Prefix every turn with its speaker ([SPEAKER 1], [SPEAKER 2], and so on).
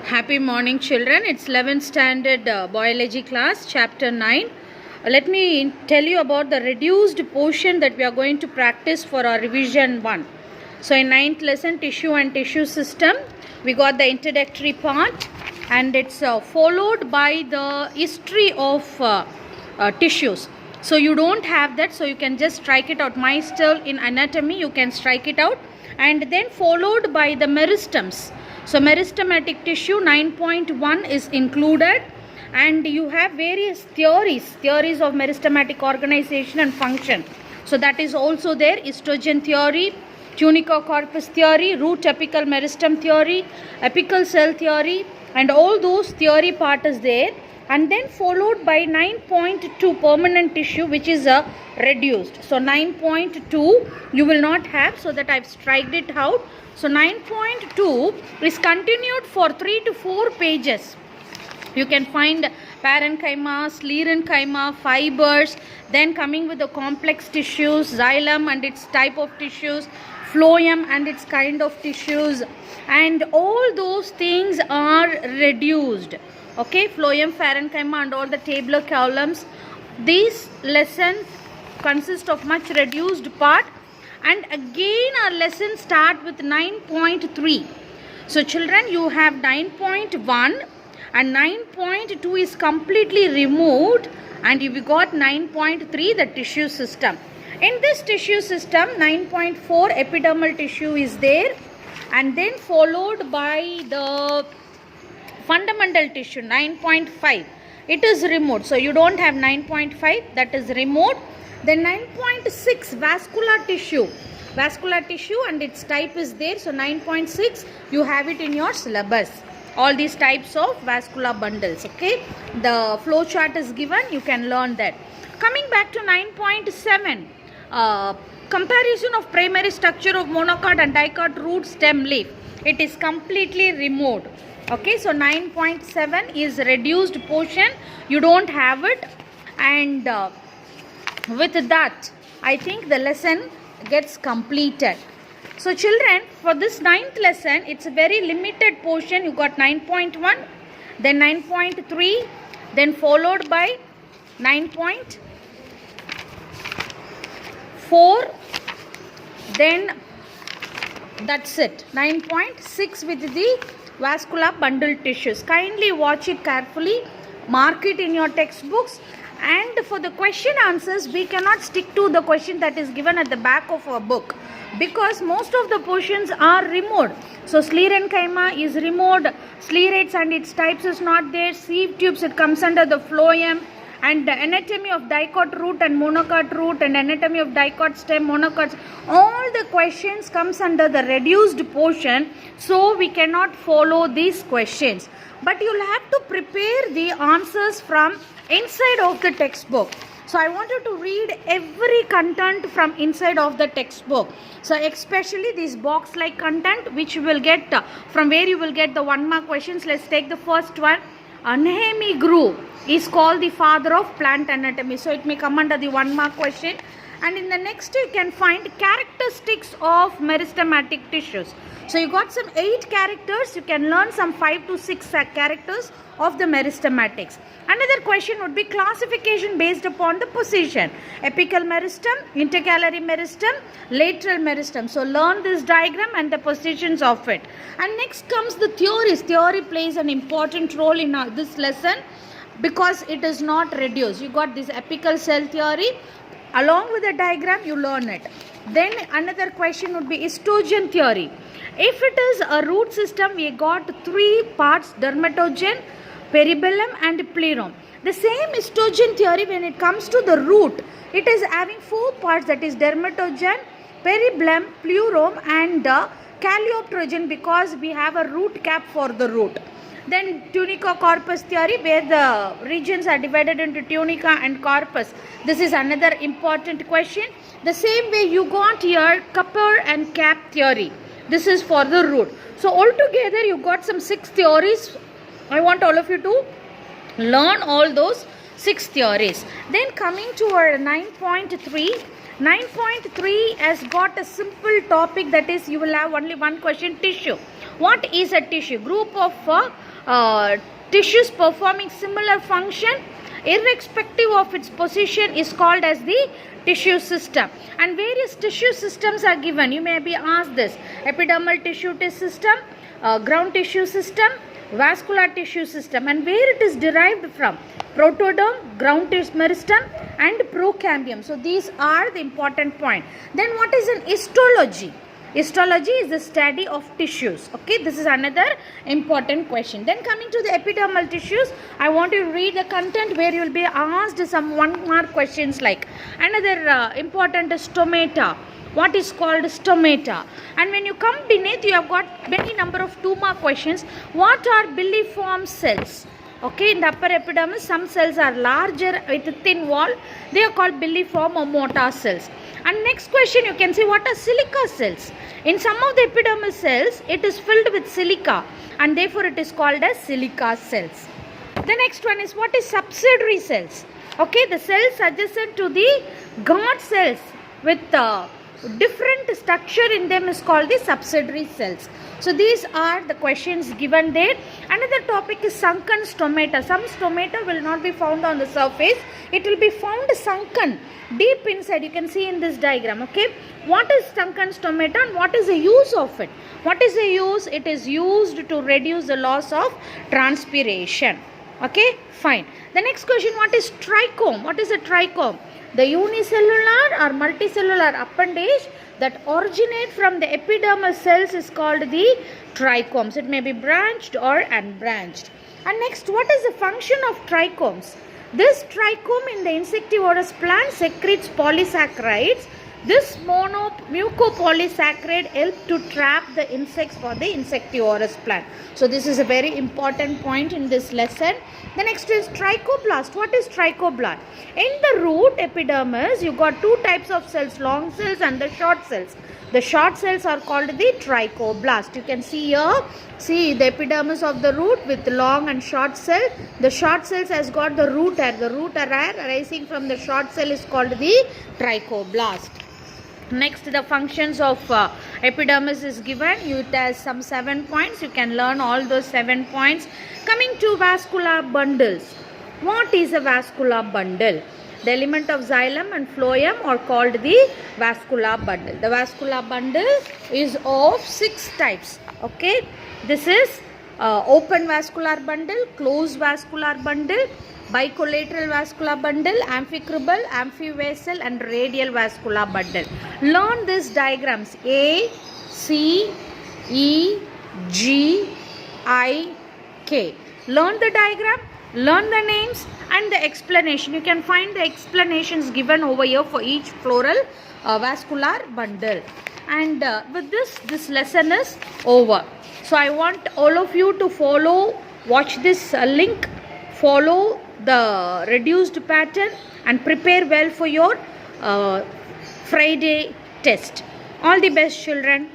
[SPEAKER 1] Happy morning, children. It's 11th standard biology class, chapter 9. Let me tell you about the reduced portion that we are going to practice for our revision 1. So in 9th lesson, tissue and tissue system, we got the introductory part, and it's followed by the history of tissues. So you don't have that, so you can just strike it out. Myself in anatomy, you can strike it out, and then followed by the meristems. So meristematic tissue 9.1 is included, and you have various theories of meristematic organization and function. So that is also there: estrogen theory, tunicocorpus theory, root apical meristem theory, apical cell theory, and all those theory part is there. And then followed by 9.2 permanent tissue, which is reduced. So 9.2 you will not have, so that I've striked it out. So 9.2 is continued for 3 to 4 pages. You can find parenchyma, sclerenchyma, fibers, then coming with the complex tissues, xylem and its type of tissues, phloem and its kind of tissues, and all those things are reduced. Okay, phloem, parenchyma and all the tabular columns. These lessons consist of much reduced part. And again our lesson start with 9.3. So children, you have 9.1 and 9.2 is completely removed, and you got 9.3, the tissue system. In this tissue system, 9.4 epidermal tissue is there, and then followed by the fundamental tissue 9.5. It is removed, so you don't have 9.5, that is removed. Then 9.6 vascular tissue and its type is there. So 9.6 you have it in your syllabus, all these types of vascular bundles. Okay, the flow chart is given, you can learn that. Coming back to 9.7, comparison of primary structure of monocot and dicot root stem leaf. It is completely removed. Okay, so 9.7 is reduced portion, you don't have it, and with that I think the lesson gets completed. So children, for this 9th lesson, it's a very limited portion. You got 9.1, then 9.3, then followed by 9.4, then that's it, 9.6 with the vascular bundle tissues. Kindly watch it carefully, mark it in your textbooks. And for the question answers, we cannot stick to the question that is given at the back of our book, because most of the portions are removed. So sclerenchyma is removed, sclerates and its types is not there, sieve tubes, it comes under the phloem, and the anatomy of dicot root and monocot root and anatomy of dicot stem, monocots, all the questions comes under the reduced portion, so we cannot follow these questions. But you'll have to prepare the answers from inside of the textbook. So I want you to read every content from inside of the textbook. So especially this box like content, which you will get from where you will get the 1 mark questions. Let's take the first one. Nehemi Grew is called the father of plant anatomy. So it may come under the 1 mark question. And in the next you can find characteristics of meristematic tissues. So you got some 8 characters. You can learn some 5 to 6 characters of the meristematics. Another question would be classification based upon the position. Apical meristem, intercalary meristem, lateral meristem. So learn this diagram and the positions of it. And next comes the theories. Theory plays an important role in this lesson because it is not reduced. You got this apical cell theory. Along with the diagram, you learn it. Then another question would be estrogen theory. If it is a root system, we got 3 parts: dermatogen, peribellum and plerome. The same estrogen theory, when it comes to the root, it is having 4 parts, that is dermatogen, peribellum, plerome and callioptrogen, because we have a root cap for the root. Then tunicocorpus theory, where the regions are divided into tunica and corpus. This is another important question. The same way you got here Kupper and cap theory. This is for the root. So altogether you got some 6 theories. I want all of you to learn all those 6 theories. Then coming to our 9.3. 9.3 has got a simple topic, that is you will have only one question: tissue. What is a tissue? Group of tissues performing similar function irrespective of its position is called as the tissue system. And various tissue systems are given. You may be asked this: epidermal tissue system, ground tissue system, vascular tissue system, and where it is derived from: protoderm, ground meristem, and procambium. So these are the important point. Then what is an histology? Histology is the study of tissues. Okay, this is another important question. Then coming to the epidermal tissues, I want you to read the content where you will be asked some 1 mark questions like another important stomata. What is called stomata? And when you come beneath, you have got many number of 2 mark questions. What are biliform cells? Okay, in the upper epidermis, some cells are larger with a thin wall. They are called biliform or motor cells. And next question, you can see what are silica cells. In some of the epidermal cells, it is filled with silica, and therefore it is called as silica cells. The next one is what is subsidiary cells. Okay, the cells adjacent to the guard cells with different structure in them is called the subsidiary cells. So these are the questions given there. Another topic is sunken stomata. Some stomata will not be found on the surface. It will be found sunken deep inside. You can see in this diagram. Okay, what is sunken stomata and what is the use of it? What is the use? It is used to reduce the loss of transpiration. Okay, fine. The next question, what is trichome? What is a trichome? The unicellular or multicellular appendage that originate from the epidermal cells is called the trichomes. It may be branched or unbranched. And next, what is the function of trichomes? This trichome in the insectivorous plant secretes polysaccharides. This mucopolysaccharide helps to trap the insects for the insectivorous plant. So this is a very important point in this lesson. The next is trichoblast. What is trichoblast? In the root epidermis, you got 2 types of cells, long cells and the short cells. The short cells are called the trichoblast. You can see here, see the epidermis of the root with long and short cell. The short cells has got the root hair. The root hair arising from the short cell is called the trichoblast. Next, the functions of epidermis is given. It has some 7 points. You can learn all those 7 points. Coming to vascular bundles. What is a vascular bundle? The element of xylem and phloem are called the vascular bundle. The vascular bundle is of 6 types. Okay, this is open vascular bundle, closed vascular bundle, bicollateral vascular bundle, amphicribal, amphivasal, and radial vascular bundle. Learn these diagrams: A, C, E, G, I, K. Learn the diagram, learn the names and the explanation. You can find the explanations given over here for each floral vascular bundle. And with this lesson is over. So I want all of you to watch this link, follow the reduced pattern and prepare well for your Friday test. All the best, children.